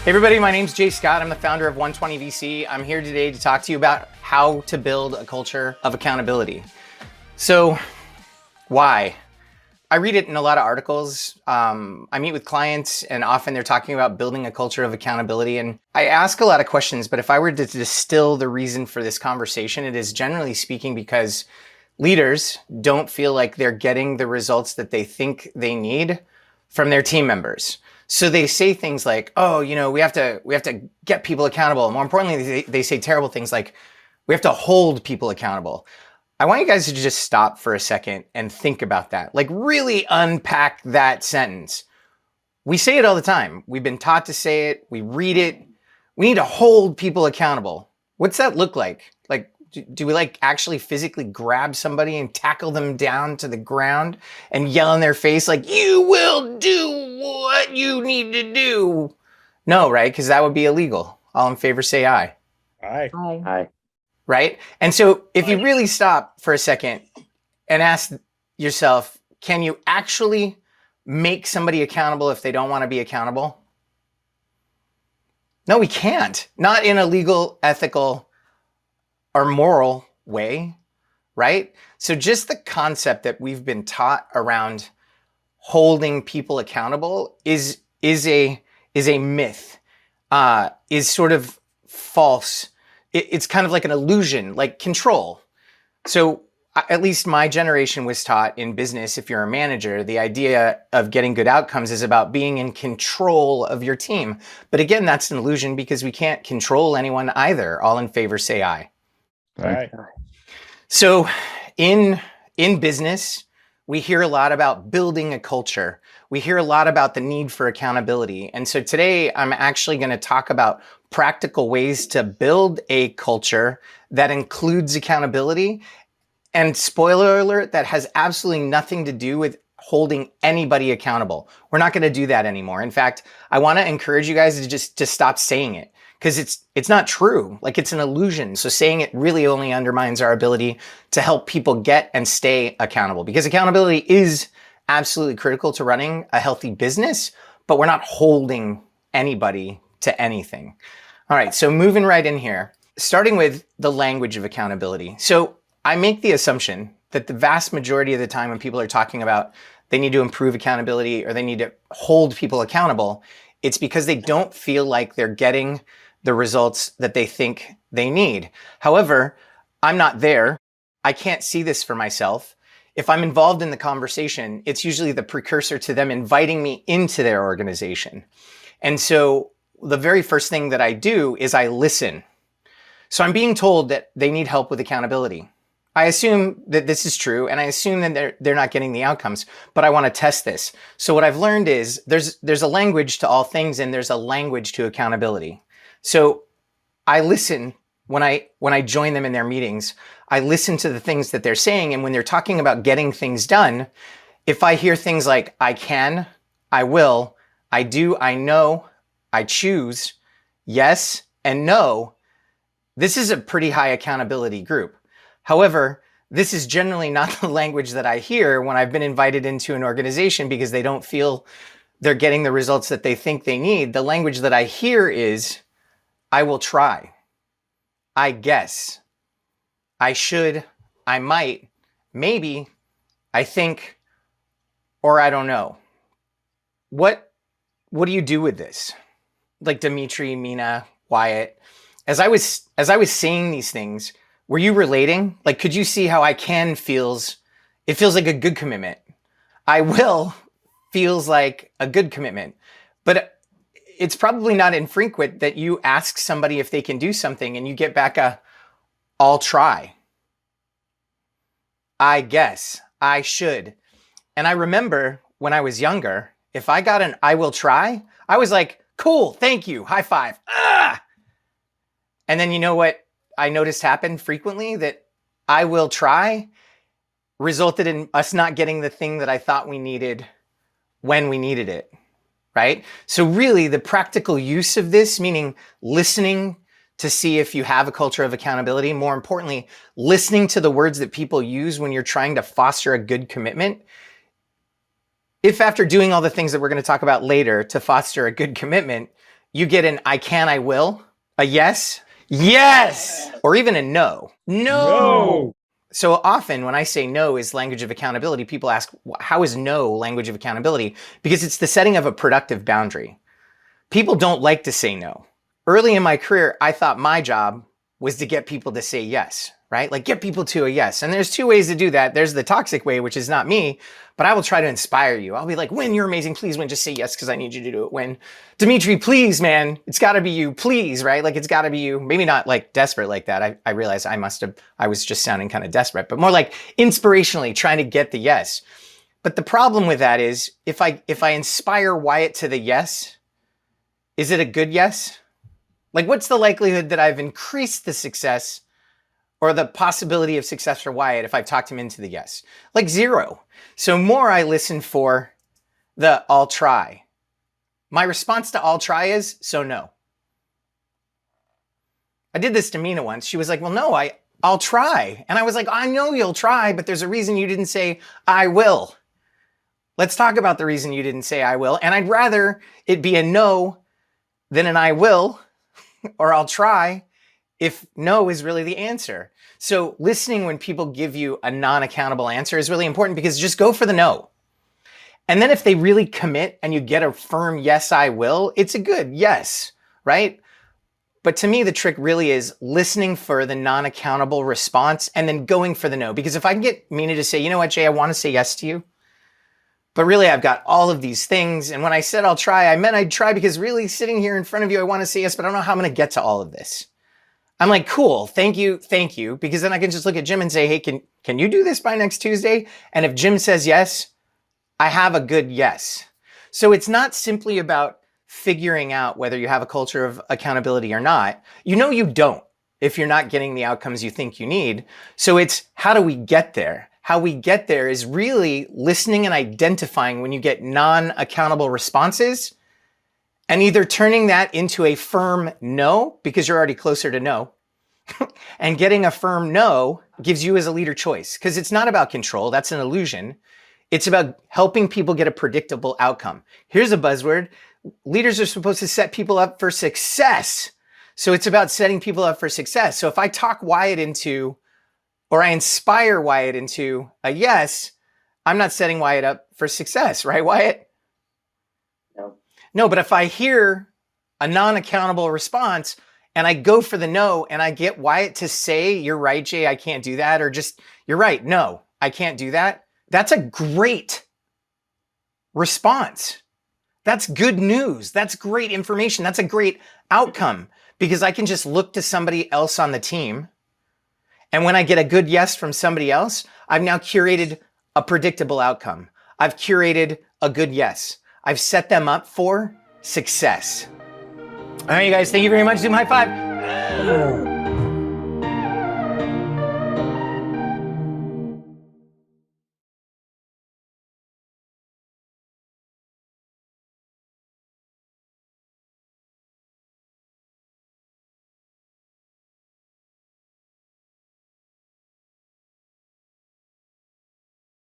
Hey everybody, my name's Jay Scott. I'm the founder of 120 VC. I'm here today to talk to you about how to build a culture of accountability. So, why? I read it in a lot of articles. I meet with clients and often they're talking about building a culture of accountability. And I ask a lot of questions, but if I were to distill the reason for this conversation, it is generally speaking because leaders don't feel like they're getting the results that they think they need from their team members. So they say things like, oh, we have to get people accountable. More importantly, they say terrible things like, we have to hold people accountable. I want you guys to just stop for a second and think about that. Like really unpack that sentence. We say it all the time. We've been taught to say it. We read it. We need to hold people accountable. What's that look like? Like, do we actually physically grab somebody and tackle them down to the ground and yell in their face like, you will do what you need to do? No, right? Because that would be illegal. All in favor, say aye. Aye. Aye. Right? And so if you really stop for a second and ask yourself, can you actually make somebody accountable if they don't want to be accountable? No, we can't. Not in a legal, ethical, or moral way, right? So just the concept that we've been taught around holding people accountable is a myth, is sort of false. It's kind of like an illusion, like control. So at least my generation was taught in business, if you're a manager, the idea of getting good outcomes is about being in control of your team. But again, that's an illusion because we can't control anyone either. All in favor, say aye. Aye. So in business, we hear a lot about building a culture. We hear a lot about the need for accountability. And so today I'm actually going to talk about practical ways to build a culture that includes accountability. And spoiler alert, that has absolutely nothing to do with holding anybody accountable. We're not going to do that anymore. In fact, I want to encourage you guys to stop saying it because it's not true. Like it's an illusion. So saying it really only undermines our ability to help people get and stay accountable because accountability is absolutely critical to running a healthy business, but we're not holding anybody to anything. All right. So moving right in here, starting with the language of accountability. So I make the assumption that the vast majority of the time when people are talking about they need to improve accountability or they need to hold people accountable, it's because they don't feel like they're getting the results that they think they need. However, I'm not there. I can't see this for myself. If I'm involved in the conversation, it's usually the precursor to them inviting me into their organization. And so the very first thing that I do is I listen. So I'm being told that they need help with accountability. I assume that this is true, and I assume that they're not getting the outcomes, but I want to test this. So what I've learned is there's a language to all things, and there's a language to accountability. So I listen when I join them in their meetings. I listen to the things that they're saying, and when they're talking about getting things done, if I hear things like I can, I will, I do, I know, I choose, yes, and no, this is a pretty high accountability group. However, this is generally not the language that I hear when I've been invited into an organization because they don't feel they're getting the results that they think they need. The language that I hear is, I will try, I guess, I should, I might, maybe, I think, or I don't know. What do you do with this? Like Dimitri, Mina, Wyatt, as I was saying these things, were you relating? Like, could you see how I can feels, it feels like a good commitment. I will feels like a good commitment, but it's probably not infrequent that you ask somebody if they can do something and you get back I'll try. I guess, I should. And I remember when I was younger, if I got an I will try, I was like, cool, thank you, high five. Ah! And then you know what I noticed happened frequently? That I will try resulted in us not getting the thing that I thought we needed when we needed it, right? So really the practical use of this, meaning listening to see if you have a culture of accountability, more importantly, listening to the words that people use when you're trying to foster a good commitment. If after doing all the things that we're going to talk about later to foster a good commitment, you get an I can, I will, a yes, yes, or even a no, no. So often when I say no is language of accountability, people ask, how is no language of accountability? Because it's the setting of a productive boundary. People don't like to say no. Early in my career, I thought my job was to get people to say yes, right? Like get people to a yes. And there's two ways to do that. There's the toxic way, which is not me, but I will try to inspire you. I'll be like, Win, you're amazing. Please, Win, just say yes because I need you to do it. Win. Dimitri, please, man, it's got to be you. Please, right? Like it's got to be you. Maybe not like desperate like that. I realized I was just sounding kind of desperate, but more like inspirationally trying to get the yes. But the problem with that is if I inspire Wyatt to the yes, is it a good yes? Like, what's the likelihood that I've increased the success or the possibility of success for Wyatt if I've talked him into the yes? Like 0. So more I listen for the I'll try. My response to I'll try is, so no. I did this to Mina once. She was like, well, no, I'll try. And I was like, I know you'll try, but there's a reason you didn't say I will. Let's talk about the reason you didn't say I will. And I'd rather it be a no than an I will or I'll try if no is really the answer. So listening when people give you a non-accountable answer is really important because just go for the no. And then if they really commit and you get a firm yes, I will, it's a good yes, right? But to me, the trick really is listening for the non-accountable response and then going for the no. Because if I can get Mina to say, you know what, Jay, I want to say yes to you, but really I've got all of these things. And when I said I'll try, I meant I'd try because really sitting here in front of you, I want to say yes, but I don't know how I'm going to get to all of this. I'm like, cool, thank you. Because then I can just look at Jim and say, hey, can you do this by next Tuesday? And if Jim says yes, I have a good yes. So it's not simply about figuring out whether you have a culture of accountability or not. You know you don't if you're not getting the outcomes you think you need. So it's how do we get there? How we get there is really listening and identifying when you get non-accountable responses and either turning that into a firm no, because you're already closer to no, and getting a firm no gives you as a leader choice because it's not about control. That's an illusion. It's about helping people get a predictable outcome. Here's a buzzword. Leaders are supposed to set people up for success. So it's about setting people up for success. So if I talk Wyatt into, or I inspire Wyatt into a yes, I'm not setting Wyatt up for success, right, Wyatt? No, but if I hear a non-accountable response and I go for the no and I get Wyatt to say, you're right, Jay, I can't do that, or just, you're right, no, I can't do that. That's a great response. That's good news. That's great information. That's a great outcome because I can just look to somebody else on the team. And when I get a good yes from somebody else, I've now curated a predictable outcome. I've curated a good yes. I've set them up for success. All right, you guys, thank you very much. Zoom high five.